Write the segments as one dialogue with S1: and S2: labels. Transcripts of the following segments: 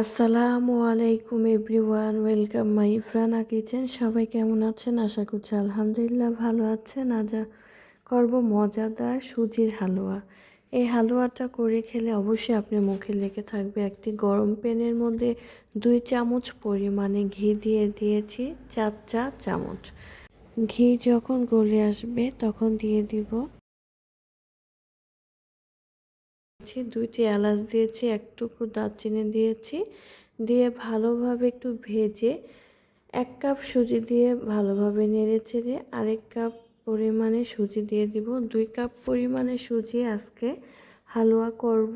S1: আসসালামু আলাইকুম everyone, welcome my ইফরানা kitchen. সবাই কেমন আছেন? আশা করছি আলহামদুলিল্লাহ ভালো আছেন। আজ করব মজাদার সুজির হালুয়া। এই হালুয়াটা করে খেলে অবশ্যই আপনার মুখে লেগে থাকবে। একটি গরম প্যানের মধ্যে 2 চামচ পরিমাণে ঘি দিয়ে দিয়েছি, 4 চা চামচ। ঘি যখন গলে আসবে তখন দিয়ে দিব 2টি এলাচ দিয়েছি, এক টুকরো দারচিনি দিয়েছি, দিয়ে ভালোভাবে একটু ভেজে 1 কাপ সুজি দিয়ে ভালোভাবে নেড়ে চেড়ে আরেক কাপ পরিমাণে সুজি দিয়ে দিব। 2 কাপ পরিমাণে সুজি আজকে হালুয়া করব।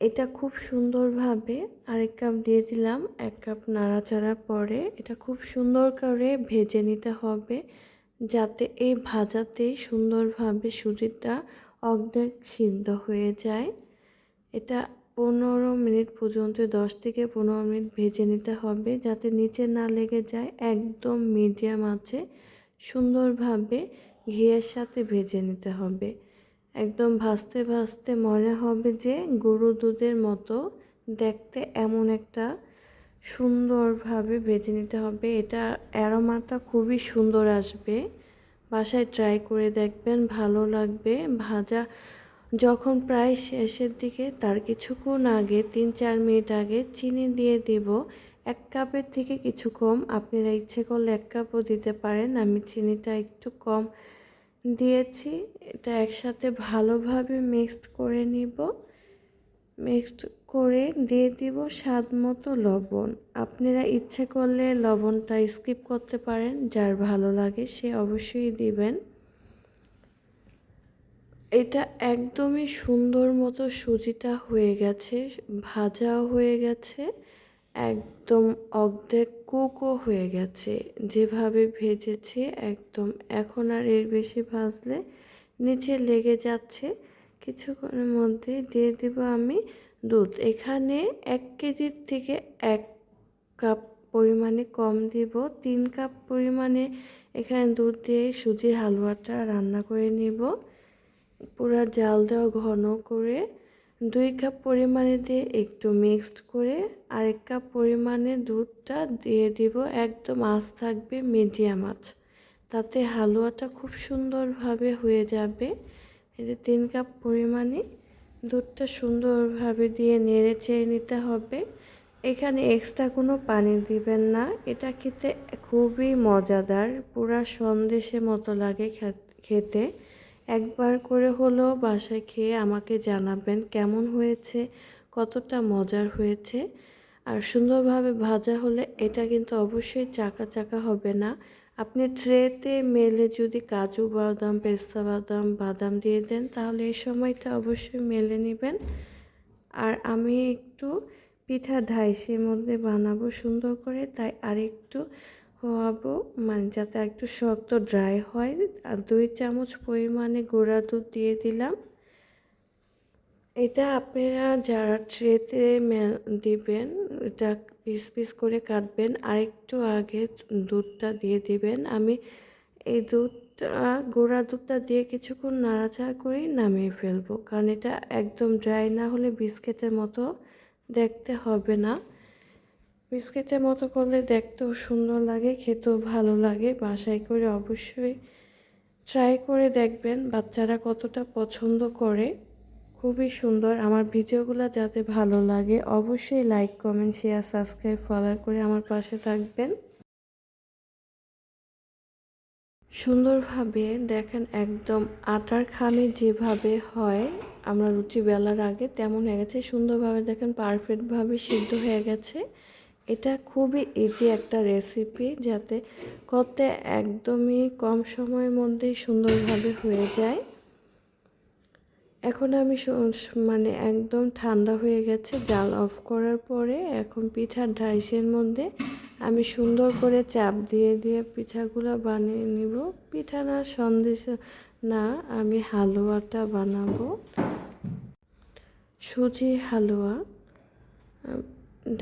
S1: এটা খুব সুন্দরভাবে আরেক কাপ দিয়ে দিলাম। 1 কাপ নাড়াচাড়ার পরে এটা খুব সুন্দর করে ভেজে নিতে হবে, যাতে এই ভাজাতেই সুন্দরভাবে সুজিটা অর্ধেক সিদ্ধ হয়ে যায়। এটা 15 মিনিট পর্যন্ত 10 থেকে 15 মিনিট ভেজে নিতে হবে, যাতে নিচে না লেগে যায়। একদম মিডিয়াম আঁচে সুন্দরভাবে ঘিয়ের সাথে ভেজে নিতে হবে। একদম ভাজতে ভাজতে মনে হবে যে গরু দুধের মতো দেখতে, এমন একটা সুন্দরভাবে ভেজে নিতে হবে। এটা অ্যারোমাটা খুবই সুন্দর আসবে। বাসায় ট্রাই করে দেখবেন, ভালো লাগবে। ভাজা যখন প্রায় শেষের দিকে, তার কিছুক্ষণ আগে 3-4 মিনিট আগে চিনি দিয়ে দিব। 1 কাপের থেকে কিছু কম, আপনারা ইচ্ছে করলে 1 কাপও দিতে পারেন। আমি চিনিটা একটু কম দিয়েছি। এটা একসাথে ভালোভাবে মিক্সড করে নিব। মিক্সড করে দিয়ে দিব স্বাদ মতো লবণ। আপনারা ইচ্ছে করলে লবণটা স্কিপ করতে পারেন, যার ভালো লাগে সে অবশ্যই দিবেন। এটা একদমই সুন্দর মতো সুজিটা হয়ে গেছে, ভাজাও হয়ে গেছে, একদম অর্ধেক কুকও হয়ে গেছে। যেভাবে ভেজেছি একদম, এখন আর এর বেশি ভাজলে নিচে লেগে যাচ্ছে। কিছুক্ষণের মধ্যে দিয়ে দিব আমি দুধ। এখানে 1 কেজির থেকে 1 কাপ পরিমাণে কম দিব। 3 কাপ পরিমাণে এখানে দুধ দিয়ে সুজির হালুয়াটা রান্না করে নিব। পুরা জাল দেওয়া ঘন করে 2 কাপ পরিমাণে দিয়ে একটু মিক্সড করে 1 কাপ পরিমাণে দুধটা দিয়ে দিব। একদম আঁচ থাকবে মিডিয়াম আঁচ, তাতে হালুয়াটা খুব সুন্দরভাবে হয়ে যাবে। এই যে 3 কাপ পরিমাণে দুধটা সুন্দরভাবে দিয়ে নেড়ে চেড়ে নিতে হবে। এখানে এক্সট্রা কোনো পানি দিবেন না। এটা খেতে খুবই মজাদার, পুরা সন্দেশের মতো লাগে খেতে। একবার করে হলেও বাসায় খেয়ে আমাকে জানাবেন কেমন হয়েছে, কতটা মজার হয়েছে। আর সুন্দরভাবে ভাজা হলে এটা কিন্তু অবশ্যই চাকা চাকা হবে না। আপনি ট্রেতে মেলে যদি কাজু বাদাম, পেস্তা বাদাম, বাদাম দিয়ে দেন, তাহলে এই সময়টা অবশ্যই মেলে নেবেন। আর আমি একটু পিঠা ঢাইসের মধ্যে বানাবো সুন্দর করে, তাই আরেকটু হওয়াবো, মানে যাতে একটু শক্ত ড্রাই হয়। আর 2 চামচ পরিমাণে গুঁড়া দুধ দিয়ে দিলাম। এটা আপনারা যারা ট্রেতে দিবেন, এটা পিস পিস করে কাটবেন, আরেকটু আগে দুধটা দিয়ে দিবেন। আমি এই দুধটা, গুঁড়া দুধটা দিয়ে কিছুক্ষণ নাড়াচাড়া করেই নামিয়ে ফেলবো, কারণ এটা একদম ড্রাই না হলে বিস্কিটের মতো দেখতে হবে না। বিস্কিটের মতো করলে দেখতেও সুন্দর লাগে, খেতেও ভালো লাগে। বাসায় করে অবশ্যই ট্রাই করে দেখবেন বাচ্চারা কতটা পছন্দ করে। খুবই সুন্দর। আমার ভিডিওগুলো যাতে ভালো লাগে অবশ্যই like, comment, share, subscribe, follow করে আমার পাশে থাকবেন। সুন্দরভাবে দেখেন, একদম আটার খামি যেভাবে হয় আমরা রুটি বেলার আগে, তেমন হয়ে গেছে। সুন্দরভাবে দেখেন পারফেক্টভাবে সিদ্ধ হয়ে গেছে। এটা খুবই ইজি একটা রেসিপি, যাতে করতে একদমই কম সময়ের মধ্যেই সুন্দরভাবে হয়ে যায়। এখন আমি মানে একদম ঠান্ডা হয়ে গেছে জাল অফ করার পরে, এখন পিঠার ডাইসের মধ্যে আমি সুন্দর করে চাপ দিয়ে দিয়ে পিঠাগুলো বানিয়ে নিব। পিঠা না, সন্দেশ না, আমি হালুয়াটা বানাবো, সুজি হালুয়া।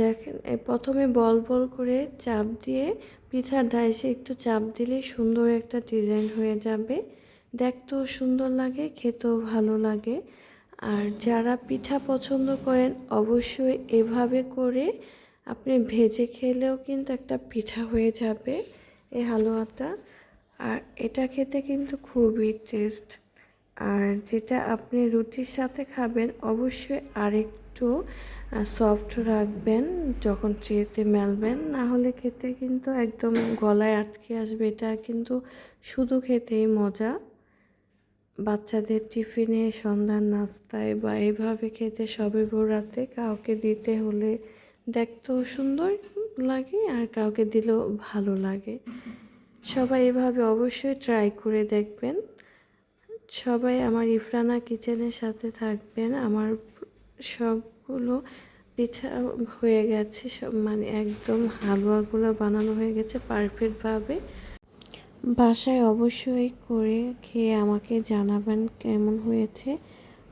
S1: দেখেন, প্রথমে বল বল করে চাপ দিয়ে পিঠার ডাইসে একটু চাপ দিলেই সুন্দর একটা ডিজাইন হয়ে যাবে। দেখতেও সুন্দর লাগে, খেতেও ভালো লাগে। আর যারা পিঠা পছন্দ করেন অবশ্যই এভাবে করে আপনি ভেজে খেলেও কিন্তু একটা পিঠা হয়ে যাবে এই হালুয়াটা। আর এটা খেতে কিন্তু খুবই টেস্ট। আর যেটা আপনি রুটির সাথে খাবেন অবশ্যই আরেকটু সফট রাখবেন যখন ট্রেতে মেলবেন, না হলে খেতে কিন্তু একদম গলায় আটকে আসবে। এটা কিন্তু শুধু খেতেই মজা। বাচ্চাদের টিফিনে, সন্ধ্যার নাস্তায় বা এভাবে খেতে সবে বরাতে কাউকে দিতে হলে দেখতেও সুন্দর লাগে আর কাউকে দিলেও ভালো লাগে। সবাই এভাবে অবশ্যই ট্রাই করে দেখবেন। সবাই আমার ইফরানা কিচেনের সাথে থাকবেন। আমার সবগুলো পিঠা হয়ে গেছে, সব মানে একদম হালুয়াগুলো বানানো হয়ে গেছে পারফেক্টভাবে। বাসায় অবশ্যই করে খেয়ে আমাকে জানাবেন কেমন হয়েছে।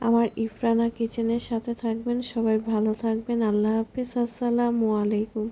S1: আমার ইফরানা কিচেনের সাথে থাকবেন। সবাই ভালো থাকবেন। আল্লাহ হাফিজ। আসসালামু আলাইকুম।